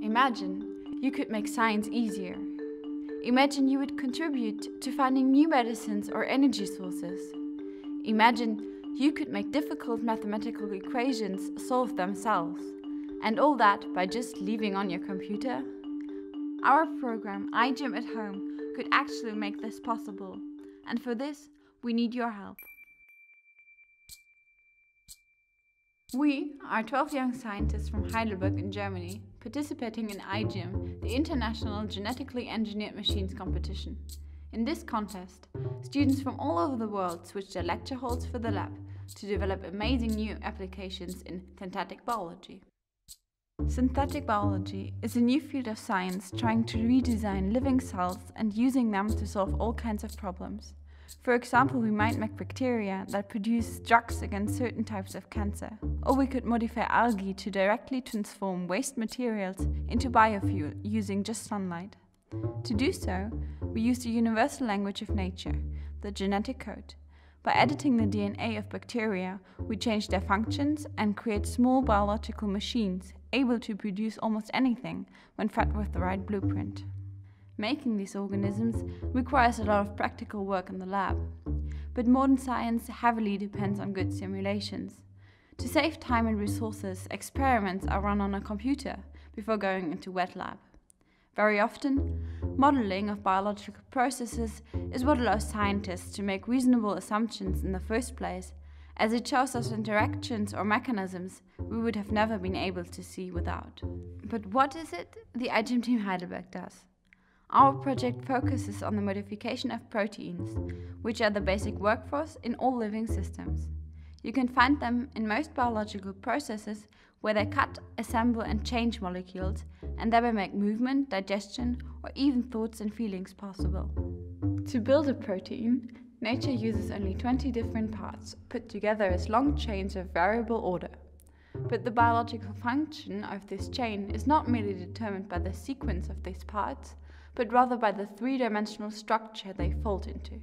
Imagine you could make science easier. Imagine you would contribute to finding new medicines or energy sources. Imagine you could make difficult mathematical equations solve themselves, and all that by just leaving on your computer. Our program, iGEM at Home, could actually make this possible, and for this, we need your help. We are 12 young scientists from Heidelberg in Germany, participating in iGEM, the International Genetically Engineered Machines competition. In this contest, students from all over the world switch their lecture halls for the lab to develop amazing new applications in synthetic biology. Synthetic biology is a new field of science trying to redesign living cells and using them to solve all kinds of problems. For example, we might make bacteria that produce drugs against certain types of cancer. Or we could modify algae to directly transform waste materials into biofuel using just sunlight. To do so, we use the universal language of nature, the genetic code. By editing the DNA of bacteria, we change their functions and create small biological machines able to produce almost anything when fed with the right blueprint. Making these organisms requires a lot of practical work in the lab, but modern science heavily depends on good simulations. To save time and resources, experiments are run on a computer before going into wet lab. Very often, modeling of biological processes is what allows scientists to make reasonable assumptions in the first place, as it shows us interactions or mechanisms we would have never been able to see without. But what is it the iGEM team Heidelberg does? Our project focuses on the modification of proteins, which are the basic workforce in all living systems. You can find them in most biological processes where they cut, assemble and change molecules and thereby make movement, digestion or even thoughts and feelings possible. To build a protein, nature uses only 20 different parts put together as long chains of variable order. But the biological function of this chain is not merely determined by the sequence of these parts, but rather by the three-dimensional structure they fold into.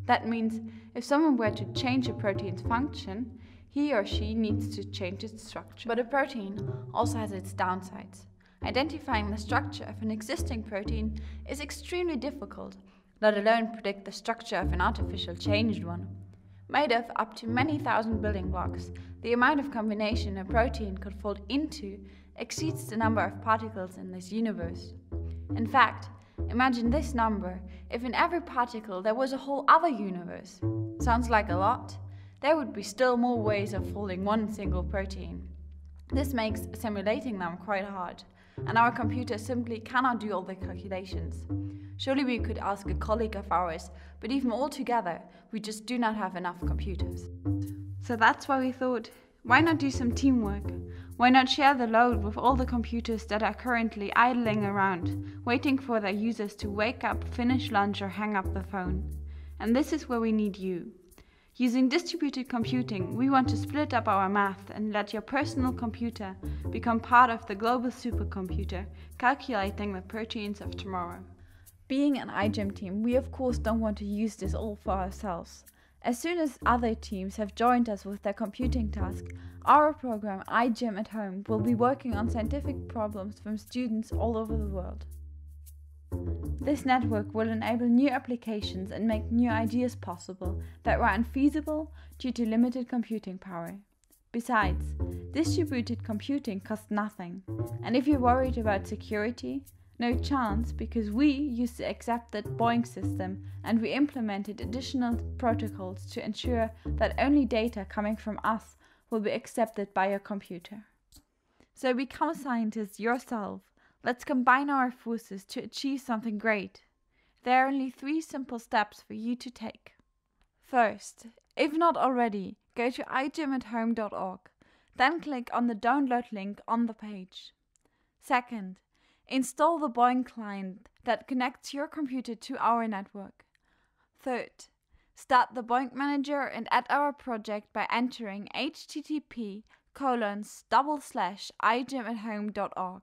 That means if someone were to change a protein's function, he or she needs to change its structure. But a protein also has its downsides. Identifying the structure of an existing protein is extremely difficult, let alone predict the structure of an artificial changed one. Made of up to many thousand building blocks, the amount of combination a protein could fold into exceeds the number of particles in this universe. In fact, imagine this number if in every particle there was a whole other universe. Sounds like a lot? There would be still more ways of folding one single protein. This makes simulating them quite hard, and our computer simply cannot do all the calculations. Surely we could ask a colleague of ours, but even all together, we just do not have enough computers. So that's why we thought, why not do some teamwork? Why not share the load with all the computers that are currently idling around, waiting for their users to wake up, finish lunch or hang up the phone? And this is where we need you. Using distributed computing, we want to split up our math and let your personal computer become part of the global supercomputer, calculating the proteins of tomorrow. Being an iGEM team, we of course don't want to use this all for ourselves. As soon as other teams have joined us with their computing task, our program iGEM at Home will be working on scientific problems from students all over the world. This network will enable new applications and make new ideas possible that were unfeasible due to limited computing power. Besides, distributed computing costs nothing, and if you're worried about security, no chance, because we use the accepted Boeing system and we implemented additional protocols to ensure that only data coming from us will be accepted by your computer. So become a scientist yourself. Let's combine our forces to achieve something great. There are only 3 simple steps for you to take. First, if not already, go to igemathome.org. Then click on the download link on the page. Second, install the Boeing client that connects your computer to our network. Third, start the Boeing manager and add our project by entering http://igemathome.org.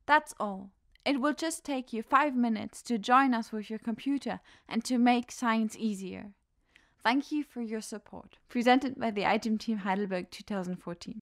That's all. It will just take you 5 minutes to join us with your computer and to make science easier. Thank you for your support. Presented by the iGEM team Heidelberg 2014.